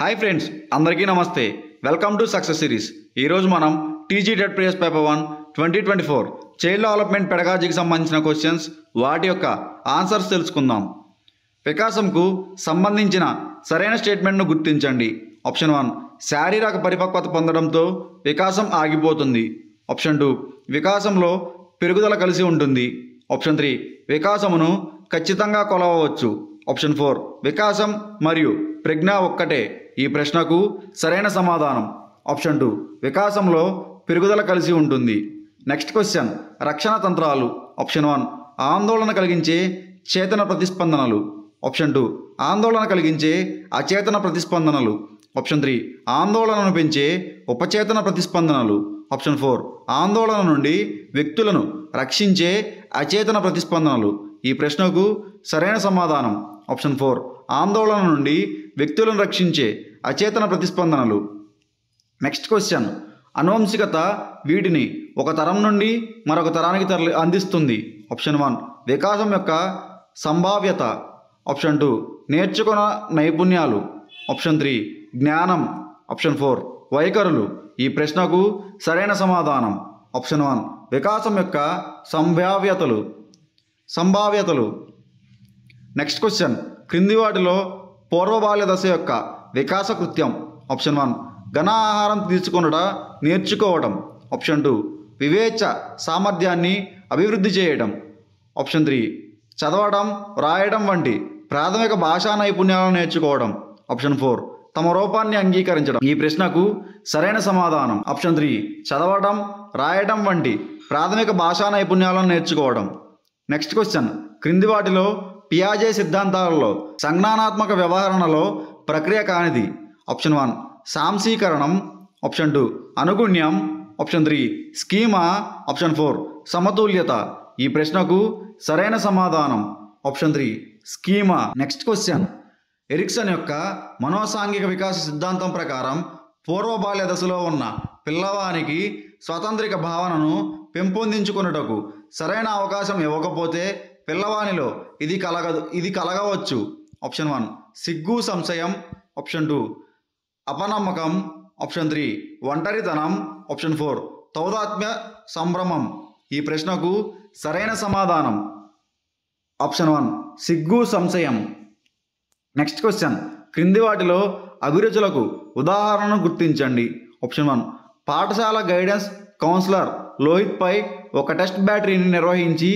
Hi friends, అందరికీ నమస్తే. Welcome to success series. ఈరోజు మనం TG TET previous paper 1 2024 child development పెడగాజీకి సంబంధించిన క్వశ్చన్స్, వాటి యొక్క ఆన్సర్స్ తెలుసుకుందాం. వికాసంకు సంబంధించిన సరైన స్టేట్మెంట్ను గుర్తించండి. ఆప్షన్ 1, శారీరక పరిపక్వత పొందడంతో వికాసం ఆగిపోతుంది. ఆప్షన్ 2, వికాసంలో పెరుగుదల కలిసి ఉంటుంది. ఆప్షన్ 3, వికాసమును ఖచ్చితంగా కొలవవచ్చు. ఆప్షన్ 4, వికాసం మరియు ప్రజ్ఞ ఒక్కటే. ఈ ప్రశ్నకు సరైన సమాధానం ఆప్షన్ 2, వికాసంలో పెరుగుదల కలిసి ఉంటుంది. నెక్స్ట్ క్వశ్చన్, రక్షణ తంత్రాలు. ఆప్షన్ 1, ఆందోళన కలిగించే చేతన ప్రతిస్పందనలు. ఆప్షన్ 2, ఆందోళన కలిగించే అచేతన ప్రతిస్పందనలు. ఆప్షన్ 3, ఆందోళనను పెంచే ఉపచేతన ప్రతిస్పందనలు. ఆప్షన్ 4, ఆందోళన నుండి వ్యక్తులను రక్షించే అచేతన ప్రతిస్పందనలు. ఈ ప్రశ్నకు సరైన సమాధానం ఆప్షన్ 4, ఆందోళన నుండి వ్యక్తులను రక్షించే అచేతన ప్రతిస్పందనలు. నెక్స్ట్ క్వశ్చన్, అనువంశికత వీటిని ఒక తరం నుండి మరొక తరానికి అందిస్తుంది. ఆప్షన్ 1, వికాసం యొక్క సంభావ్యత. ఆప్షన్ 2, నేర్చుకున్న నైపుణ్యాలు. ఆప్షన్ 3, జ్ఞానం. ఆప్షన్ 4, వైఖరులు. ఈ ప్రశ్నకు సరైన సమాధానం ఆప్షన్ 1, వికాసం యొక్క సంభావ్యతలు. నెక్స్ట్ క్వశ్చన్, క్రింది వాటిలో పూర్వ బాల్య దశ యొక్క వికాస కృత్యం. ఆప్షన్ 1, ఘన ఆహారం తీసుకొనుట నేర్చుకోవడం. ఆప్షన్ 2, వివేచ సామర్థ్యాన్ని అభివృద్ధి చేయడం. ఆప్షన్ 3, చదవడం రాయడం వంటి ప్రాథమిక భాషా నైపుణ్యాలను నేర్చుకోవడం. ఆప్షన్ 4, తమ రూపాన్ని అంగీకరించడం. ఈ ప్రశ్నకు సరైన సమాధానం ఆప్షన్ 3, చదవడం రాయడం వంటి ప్రాథమిక భాషా నైపుణ్యాలను నేర్చుకోవడం. నెక్స్ట్ క్వశ్చన్, క్రింది వాటిలో పియాజే సిద్ధాంతాలలో సంజ్ఞానాత్మక వ్యవహరణలో ప్రక్రియ కానిది. ఆప్షన్ 1, సాంశీకరణం. ఆప్షన్ 2, అనుగుణ్యం. Option 3, schema. ఆప్షన్ 4, సమతుల్యత. ఈ ప్రశ్నకు సరైన సమాధానం option 3, schema. Next question, Erikson యొక్క మనోసాంఘిక వికాస సిద్ధాంతం ప్రకారం పూర్వ బాల్య దశలో ఉన్న పిల్లవానికి స్వతంత్రిక భావనను పెంపొందించుకొనుటకు సరైన అవకాశం ఇవ్వకపోతే పిల్లవానిలో ఇది కలగవచ్చు. ఆప్షన్ 1, సిగ్గు సంశయం. ఆప్షన్ 2, అపనమ్మకం. ఆప్షన్ 3, ఒంటరితనం. ఆప్షన్ 4, తౌదాత్మ్య సంభ్రమం. ఈ ప్రశ్నకు సరైన సమాధానం ఆప్షన్ 1, సిగ్గు సంశయం. నెక్స్ట్ క్వశ్చన్, క్రింది వాటిలో అభిరుచులకు ఉదాహరణను గుర్తించండి. ఆప్షన్ 1, పాఠశాల గైడెన్స్ కౌన్సిలర్ లోహిత్పై ఒక టెస్ట్ బ్యాటరీని నిర్వహించి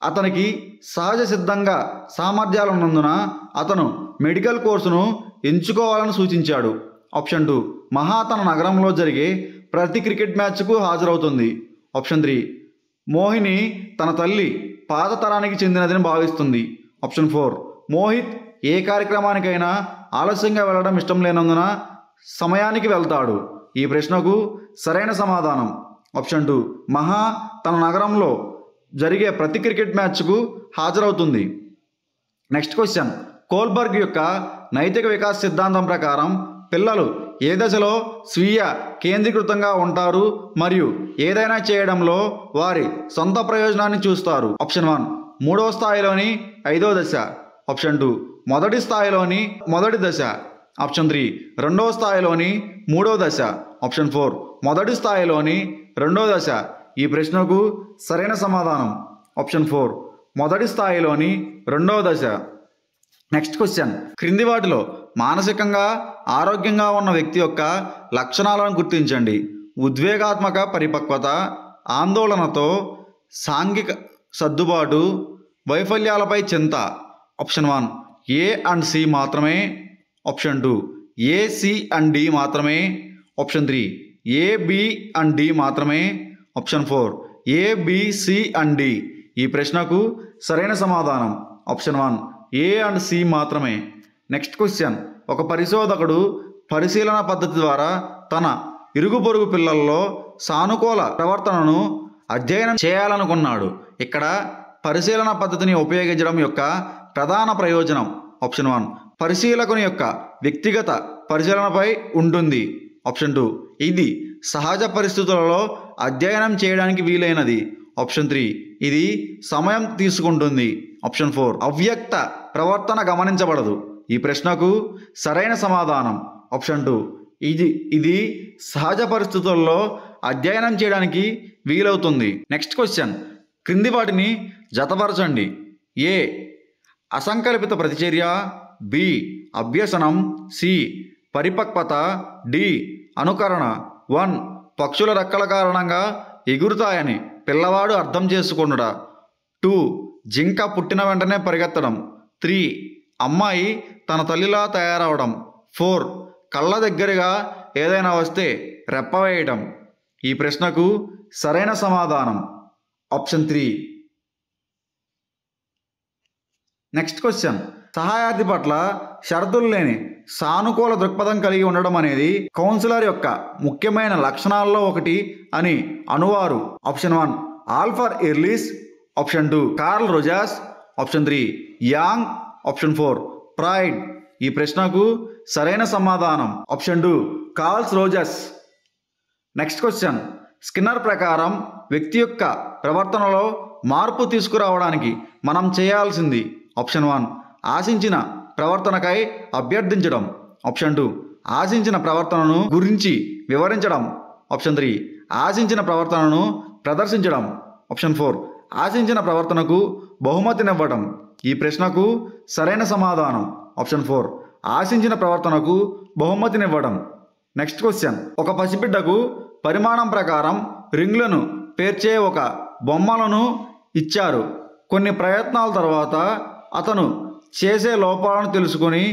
అతనికి సహజ సిద్ధంగా సామర్థ్యాలున్నందున అతను మెడికల్ కోర్సును ఎంచుకోవాలని సూచించాడు. ఆప్షన్ 2, మహా తన నగరంలో జరిగే ప్రతి క్రికెట్ మ్యాచ్కు హాజరవుతుంది. ఆప్షన్ 3, మోహిని తన తల్లి పాత తరానికి చెందినదని భావిస్తుంది. ఆప్షన్ 4, మోహిత్ ఏ కార్యక్రమానికైనా ఆలస్యంగా వెళ్ళడం ఇష్టం లేనందున సమయానికి వెళ్తాడు. ఈ ప్రశ్నకు సరైన సమాధానం ఆప్షన్ 2, మహా తన నగరంలో జరిగే ప్రతి క్రికెట్ మ్యాచ్కు హాజరవుతుంది. నెక్స్ట్ క్వశ్చన్, కోల్బర్గ్ యొక్క నైతిక వికాస సిద్ధాంతం ప్రకారం పిల్లలు ఏ దశలో స్వీయ కేంద్రీకృతంగా ఉంటారు మరియు ఏదైనా చేయడంలో వారి సొంత ప్రయోజనాన్ని చూస్తారు. ఆప్షన్ 1, 3వ స్థాయిలోని 5వ దశ. ఆప్షన్ 2, మొదటి స్థాయిలోని మొదటి దశ. ఆప్షన్ 3, 2వ స్థాయిలోని 3వ దశ. ఆప్షన్ 4, మొదటి స్థాయిలోని 2వ దశ. ఈ ప్రశ్నకు సరైన సమాధానం ఆప్షన్ 4, మొదటి స్థాయిలోని 2వ దశ. నెక్స్ట్ క్వశ్చన్, క్రింది వాటిలో మానసికంగా ఆరోగ్యంగా ఉన్న వ్యక్తి యొక్క లక్షణాలను గుర్తించండి. ఉద్వేగాత్మక పరిపక్వత, ఆందోళనతో సాంఘిక సర్దుబాటు, వైఫల్యాలపై చింత. ఆప్షన్ 1, A and C మాత్రమే. Option 2, A, C and D మాత్రమే. Option 3, A, B and D మాత్రమే. Option 4, A, B, C and D. ఈ ప్రశ్నకు సరైన సమాధానం ఆప్షన్ 1, A and C మాత్రమే. నెక్స్ట్ క్వశ్చన్, ఒక పరిశోధకుడు పరిశీలన పద్ధతి ద్వారా తన ఇరుగు పొరుగు పిల్లల్లో సానుకూల ప్రవర్తనను అధ్యయనం చేయాలనుకున్నాడు. ఇక్కడ పరిశీలన పద్ధతిని ఉపయోగించడం యొక్క ప్రధాన ప్రయోజనం ఆప్షన్ 1, పరిశీలకుని యొక్క వ్యక్తిగత పరిశీలనపై ఉంటుంది. ఆప్షన్ 2, ఇది సహజ పరిస్థితులలో అధ్యయనం చేయడానికి వీలైనది. ఆప్షన్ 3 ఇది సమయం తీసుకుంటుంది. ఆప్షన్ 4 అవ్యక్త ప్రవర్తన గమనించబడదు. ఈ ప్రశ్నకు సరైన సమాధానం ఆప్షన్ 2 ఇది సహజ పరిస్థితుల్లో అధ్యయనం చేయడానికి వీలవుతుంది. నెక్స్ట్ క్వశ్చన్, క్రింది వాటిని జతపరచండి. ఏ అసంకల్పిత ప్రతిచర్య, బి అభ్యసనం, సి పరిపక్వత, డి అనుకరణ. 1 పక్షుల రెక్కల కారణంగా ఎగురుతాయని పిల్లవాడు అర్థం చేసుకొనుట. 2 జింక పుట్టిన వెంటనే పరిగెత్తడం. 3 అమ్మాయి తన తల్లిలా తయారవడం. 4 కళ్ళ దగ్గరగా ఏదైనా వస్తే రెప్పవేయటం. ఈ ప్రశ్నకు సరైన సమాధానం ఆప్షన్ 3. నెక్స్ట్ క్వశ్చన్, సహాయార్థి పట్ల షరతులు లేని సానుకూల దృక్పథం కలిగి ఉండడం అనేది కౌన్సిలర్ యొక్క ముఖ్యమైన లక్షణాల్లో ఒకటి అని అనువారు. ఆప్షన్ 1 ఆల్ఫర్ ఎర్లీస్, option 2 Carl Rogers, option 3 Jung, option 4 Freud. ఈ ప్రశ్నకు సరైన సమాధానం option 2 Carl Rogers. Next question, Skinner ప్రకారం వ్యక్తి యొక్క ప్రవర్తనలో మార్పు తీసుకురావడానికి మనం చేయాల్సింది. ఆప్షన్ 1 ఆశించిన ప్రవర్తనకై అభ్యర్థించడం. ఆప్షన్ 2 ఆశించిన ప్రవర్తనను గురించి వివరించడం. ఆప్షన్ 3 ఆశించిన ప్రవర్తనను ప్రదర్శించడం. ఆప్షన్ 4 ఆశించిన ప్రవర్తనకు బహుమతినివ్వడం. ఈ ప్రశ్నకు సరైన సమాధానం ఆప్షన్ 4 ఆశించిన ప్రవర్తనకు బహుమతినివ్వడం. నెక్స్ట్ క్వశ్చన్, ఒక పసిబిడ్డకు పరిమాణం ప్రకారం రింగులను పేర్చే ఒక బొమ్మలను ఇచ్చారు. కొన్ని ప్రయత్నాల తర్వాత అతను చేసే లోపాలను తెలుసుకొని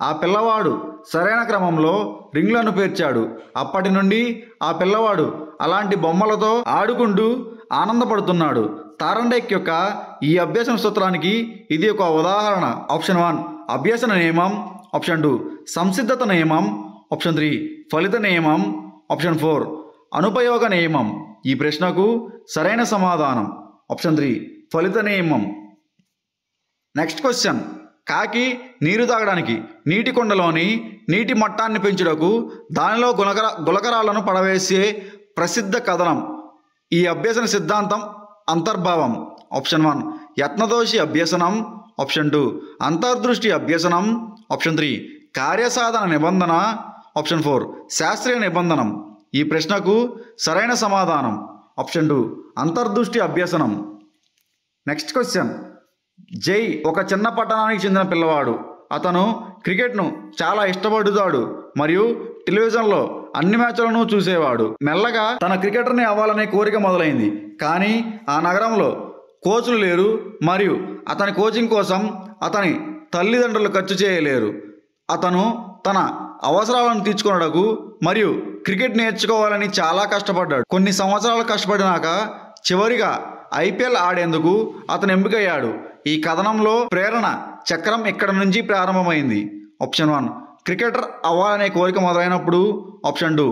ఆ పిల్లవాడు సరైన క్రమంలో రింగులను పేర్చాడు. అప్పటి నుండి ఆ పిల్లవాడు అలాంటి బొమ్మలతో ఆడుకుంటూ ఆనందపడుతున్నాడు. తారండేక్ యొక్క ఈ అభ్యసన సూత్రానికి ఇది ఒక ఉదాహరణ. ఆప్షన్ 1 అభ్యసన నియమం, ఆప్షన్ 2 సంసిద్ధత నియమం, ఆప్షన్ 3 ఫలిత నియమం, ఆప్షన్ 4 అనుపయోగ నియమం. ఈ ప్రశ్నకు సరైన సమాధానం ఆప్షన్ 3 ఫలిత నియమం. నెక్స్ట్ క్వశ్చన్, కాకి నీరు తాగడానికి నీటి కుండలోని నీటి మట్టాన్ని పెంచుటకు దానిలో గులకరాలను పడవేసే ప్రసిద్ధ కథనం. ఈ అభ్యసన సిద్ధాంతం అంతర్భావం. ఆప్షన్ 1 యత్నదోషి అభ్యసనం, ఆప్షన్ 2 అంతర్దృష్టి అభ్యసనం, ఆప్షన్ 3 కార్యసాధన నిబంధన, ఆప్షన్ 4 శాస్త్రీయ నిబంధనం. ఈ ప్రశ్నకు సరైన సమాధానం ఆప్షన్ 2 అంతర్దృష్టి అభ్యసనం. నెక్స్ట్ క్వశ్చన్, జై ఒక చిన్న పట్టణానికి చెందిన పిల్లవాడు. అతను క్రికెట్ను చాలా ఇష్టపడుతాడు మరియు టెలివిజన్లో అన్ని మ్యాచ్లను చూసేవాడు. మెల్లగా తన క్రికెటర్ని అవ్వాలనే కోరిక మొదలైంది. కానీ ఆ నగరంలో కోచ్లు లేరు మరియు అతని కోచింగ్ కోసం అతని తల్లిదండ్రులు ఖర్చు చేయలేరు. అతను తన అవసరాలను తీర్చుకొనుటకు మరియు క్రికెట్ నేర్చుకోవాలని చాలా కష్టపడ్డాడు. కొన్ని సంవత్సరాలు కష్టపడినాక చివరిగా ఐపీఎల్ ఆడేందుకు అతను ఎంపికయ్యాడు. ఈ కథనంలో ప్రేరణ చక్రం ఇక్కడ నుంచి ప్రారంభమైంది. ఆప్షన్ 1 క్రికెటర్ అవ్వాలనే కోరిక మొదలైనప్పుడు, ఆప్షన్ 2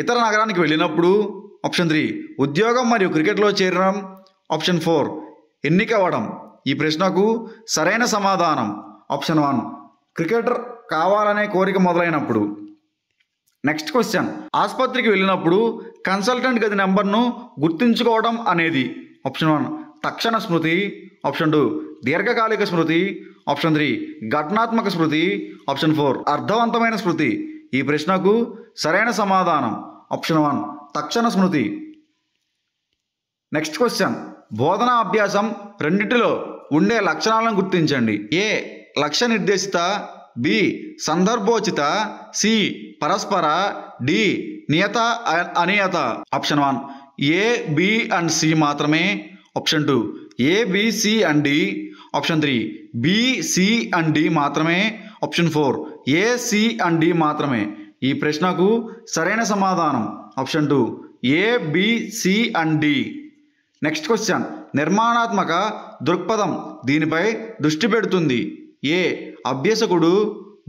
ఇతర నగరానికి వెళ్ళినప్పుడు, ఆప్షన్ 3 ఉద్యోగం మరియు క్రికెట్లో చేరడం, ఆప్షన్ 4 ఎన్నికవ్వడం. ఈ ప్రశ్నకు సరైన సమాధానం ఆప్షన్ 1 క్రికెటర్ కావాలనే కోరిక మొదలైనప్పుడు. నెక్స్ట్ క్వశ్చన్, ఆసుపత్రికి వెళ్ళినప్పుడు కన్సల్టెంట్ గది నెంబర్ను గుర్తుంచుకోవడం అనేది. ఆప్షన్ 1 తక్షణ స్మృతి, ఆప్షన్ 2 దీర్ఘకాలిక స్మృతి, ఆప్షన్ 3 ఘటనాత్మక స్మృతి, ఆప్షన్ 4 అర్థవంతమైన స్మృతి. ఈ ప్రశ్నకు సరైన సమాధానం ఆప్షన్ 1 తక్షణ స్మృతి. నెక్స్ట్ క్వశ్చన్, బోధనా అభ్యాసం రెండింటిలో ఉండే లక్షణాలను గుర్తించండి. ఏ లక్ష్య నిర్దేశిత, బి సందర్భోచిత, సి పరస్పర, డి నియత అనియత. Option 1 A, B and C మాత్రమే, option 2 A, B, C and D, option 3 B, C and D మాత్రమే, option 4 A, C and D మాత్రమే. ఈ ప్రశ్నకు సరైన సమాధానం option 2 A, B, C and D. Next question, నిర్మాణాత్మక దృక్పథం దీనిపై దృష్టి పెడుతుంది. ఏ అభ్యసకుడు,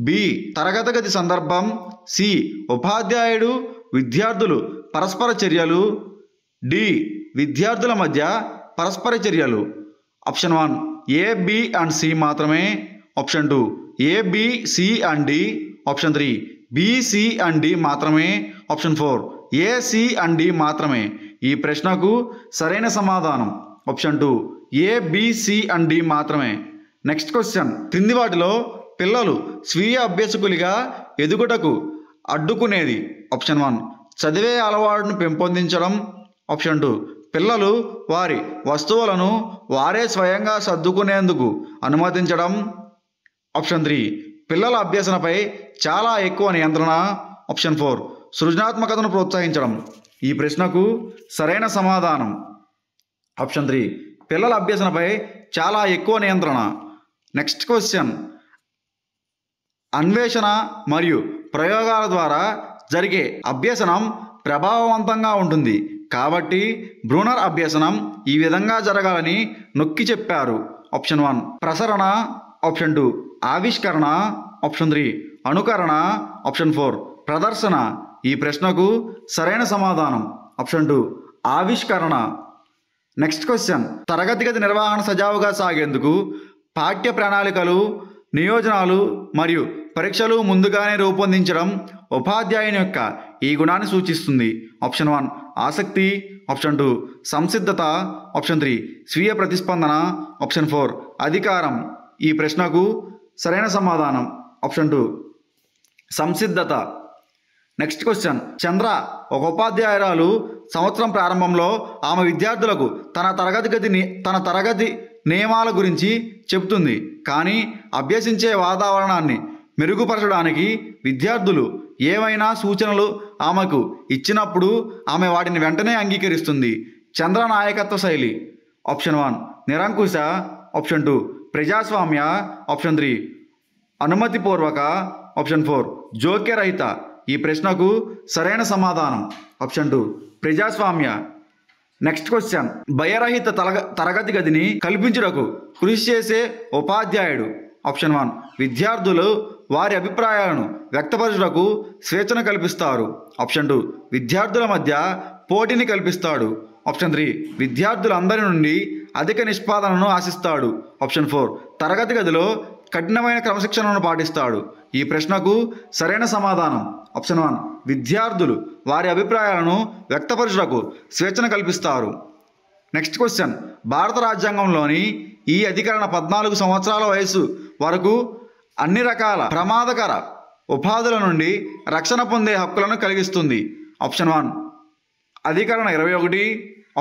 బి తరగతి గది సందర్భం, సి ఉపాధ్యాయుడు విద్యార్థులు పరస్పర చర్యలు, డి విద్యార్థుల మధ్య పరస్పర చర్యలు. Option 1 A, B and C మాత్రమే, option 2 A, B, C and D, option 3 B, C and D మాత్రమే, option 4 A, C and D మాత్రమే. ఈ ప్రశ్నకు సరైన సమాధానం option 2 A, B, C and D మాత్రమే. నెక్స్ట్ క్వశ్చన్, క్రింది వాటిలో పిల్లలు స్వీయ అభ్యసకులుగా ఎదుగుటకు అడ్డుకునేది? ఆప్షన్ 1 చదివే అలవాటును పెంపొందించడం. ఆప్షన్ 2 పిల్లలు వారి వస్తువులను వారే స్వయంగా సర్దుకునేందుకు అనుమతించడం. ఆప్షన్ 3 పిల్లల అభ్యసనపై చాలా ఎక్కువ నియంత్రణ. ఆప్షన్ 4 సృజనాత్మకతను ప్రోత్సహించడం. ఈ ప్రశ్నకు సరైన సమాధానం ఆప్షన్ 3 పిల్లల అభ్యసనపై చాలా ఎక్కువ నియంత్రణ. నెక్స్ట్ క్వశ్చన్, అన్వేషణ మరియు ప్రయోగాల ద్వారా జరిగే అభ్యసనం ప్రభావవంతంగా ఉంటుంది కాబట్టి బ్రూనర్ అభ్యసనం ఈ విధంగా జరగాలని నొక్కి చెప్పారు. ఆప్షన్ 1 ప్రసరణ. ఆప్షన్ 2 ఆవిష్కరణ. ఆప్షన్ 3 అనుకరణ. ఆప్షన్ 4 ప్రదర్శన. ఈ ప్రశ్నకు సరైన సమాధానం ఆప్షన్ 2 ఆవిష్కరణ. నెక్స్ట్ క్వశ్చన్, తరగతి గది నిర్వహణ సజావుగా సాగేందుకు పాఠ్య ప్రణాళికలు, నియోజనాలు మరియు పరీక్షలు ముందుగానే రూపొందించడం ఉపాధ్యాయుని యొక్క ఈ గుణాన్ని సూచిస్తుంది. ఆప్షన్ 1 ఆసక్తి. ఆప్షన్ 2 సంసిద్ధత. ఆప్షన్ 3 స్వీయ ప్రతిస్పందన. ఆప్షన్ 4 అధికారం. ఈ ప్రశ్నకు సరైన సమాధానం ఆప్షన్ 2 సంసిద్ధత. నెక్స్ట్ క్వశ్చన్, చంద్ర ఒక ఉపాధ్యాయురాలు సంవత్సరం ప్రారంభంలో ఆమె విద్యార్థులకు తన తరగతి నియమాల గురించి చెబుతుంది. కానీ అభ్యసించే వాతావరణాన్ని మెరుగుపరచడానికి విద్యార్థులు ఏవైనా సూచనలు ఆమెకు ఇచ్చినప్పుడు ఆమె వాటిని వెంటనే అంగీకరిస్తుంది. చంద్ర నాయకత్వ శైలి. ఆప్షన్ 1 నిరంకుశ. ఆప్షన్ 2 ప్రజాస్వామ్య. ఆప్షన్ 3 అనుమతిపూర్వక. ఆప్షన్ 4 జోక్యరహిత. ఈ ప్రశ్నకు సరైన సమాధానం ఆప్షన్ 2 ప్రజాస్వామ్య. నెక్స్ట్ క్వశ్చన్, భయరహిత తరగతి గదిని కల్పించుటకు కృషి చేసే ఉపాధ్యాయుడు? ఆప్షన్ 1 విద్యార్థులు వారి అభిప్రాయాలను వ్యక్తపరచుటకు స్వేచ్ఛను కల్పిస్తారు. ఆప్షన్ 2 విద్యార్థుల మధ్య పోటీని కల్పిస్తాడు. ఆప్షన్ 3 విద్యార్థులందరి నుండి అధిక నిష్పాదనను ఆశిస్తాడు. ఆప్షన్ 4 తరగతి గదిలో కఠినమైన క్రమశిక్షణను పాటిస్తాడు. ఈ ప్రశ్నకు సరైన సమాధానం ఆప్షన్ 1 విద్యార్థులు వారి అభిప్రాయాలను వ్యక్తపరచుటకు స్వేచ్ఛను కల్పిస్తారు. నెక్స్ట్ క్వశ్చన్, భారత రాజ్యాంగంలోని ఈ అధికరణ 14 సంవత్సరాల వయసు వరకు అన్ని రకాల ప్రమాదకర ఉపాధుల నుండి రక్షణ పొందే హక్కులను కలిగిస్తుంది. ఆప్షన్ 1 అధికరణ 21.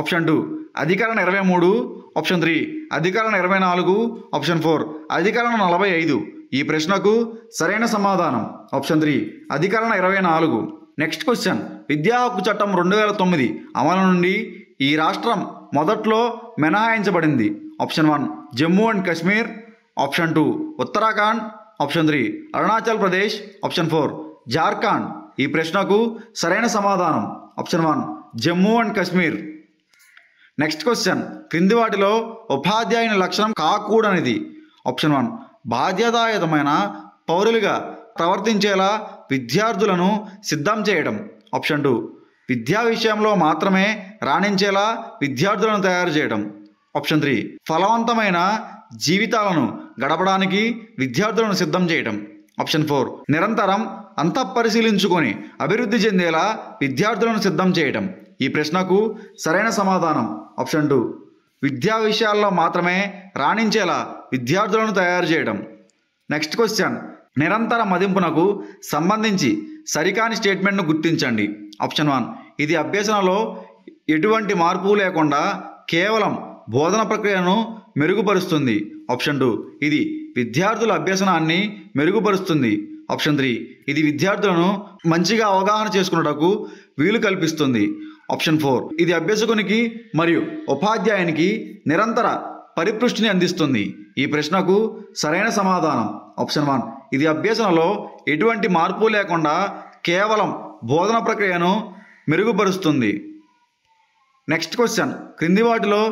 ఆప్షన్ 2 అధికరణ 23. ఆప్షన్ 3 అధికరణ 24. ఆప్షన్ 4 అధికరణ 45. ఈ ప్రశ్నకు సరైన సమాధానం ఆప్షన్ 3 అధికరణ 24. నెక్స్ట్ క్వశ్చన్, విద్యా హక్కు చట్టం 2009 అమలు నుండి ఈ రాష్ట్రం మొదట్లో మినహాయించబడింది. Option 1 Jammu and Kashmir. Option 2 Uttarakhand. Option 3 Arunachal Pradesh. Option 4 Jharkhand. ఈ ప్రశ్నకు సరైన సమాధానం option 1 Jammu and Kashmir. Next question, క్రింది వాటిలో ఉపాధ్యాయుని లక్షణం కాకూడనిది? ఆప్షన్ 1 బాధ్యతాయుతమైన పౌరులుగా ప్రవర్తించేలా విద్యార్థులను సిద్ధం చేయడం. ఆప్షన్ 2 విద్యా విషయంలో మాత్రమే రాణించేలా విద్యార్థులను తయారు చేయడం. ఆప్షన్ 3 ఫలవంతమైన జీవితాలను గడపడానికి విద్యార్థులను సిద్ధం చేయడం. ఆప్షన్ 4 నిరంతరం అంతఃపరిశీలించుకొని అభివృద్ధి చెందేలా విద్యార్థులను సిద్ధం చేయడం. ఈ ప్రశ్నకు సరైన సమాధానం ఆప్షన్ 2 విద్యా విషయాల్లో మాత్రమే రాణించేలా విద్యార్థులను తయారు చేయడం. నెక్స్ట్ క్వశ్చన్, నిరంతర మదింపునకు సంబంధించి సరికాని స్టేట్మెంట్ను గుర్తించండి. ఆప్షన్ 1 ఇది అభ్యసనలో ఎటువంటి మార్పు లేకుండా కేవలం బోధన ప్రక్రియను మెరుగుపరుస్తుంది. ఆప్షన్ 2 ఇది విద్యార్థుల అభ్యసనాన్ని మెరుగుపరుస్తుంది. ఆప్షన్ 3 ఇది విద్యార్థులను మంచిగా అవగాహన చేసుకున్నటకు వీలు కల్పిస్తుంది. ఆప్షన్ 4 ఇది అభ్యసకునికి మరియు ఉపాధ్యాయునికి నిరంతర పరిపృష్టిని అందిస్తుంది. ఈ ప్రశ్నకు సరైన సమాధానం ఆప్షన్ 1 ఇది అభ్యసనలో ఎటువంటి మార్పు లేకుండా కేవలం బోధన ప్రక్రియను మెరుగుపరుస్తుంది. నెక్స్ట్ క్వశ్చన్, క్రింది వాటిలో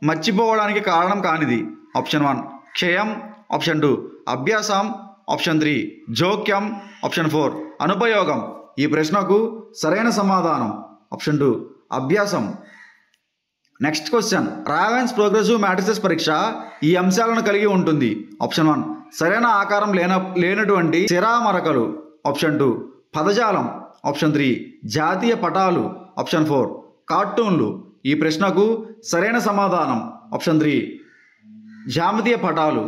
మర్చిపోవడానికి కారణం కానిది? ఆప్షన్ 1 క్షయం. ఆప్షన్ 2 అభ్యాసం. ఆప్షన్ 3 జోక్యం. ఆప్షన్ 4 అనుపయోగం. ఈ ప్రశ్నకు సరైన సమాధానం ఆప్షన్ 2 అభ్యాసం. Next question, ravens progressive matrices పరీక్ష ఈ అంశాలను కలిగి ఉంటుంది. ఆప్షన్ 1 సరైన ఆకారం లేనటువంటి సిరామరకలు. ఆప్షన్ 2 పదజాలం. ఆప్షన్ 3 జాతీయ పటాలు. ఆప్షన్ 4 కార్టూన్లు. ఈ ప్రశ్నకు సరైన సమాధానం ఆప్షన్ 3 జ్యామితీయ పటాలు.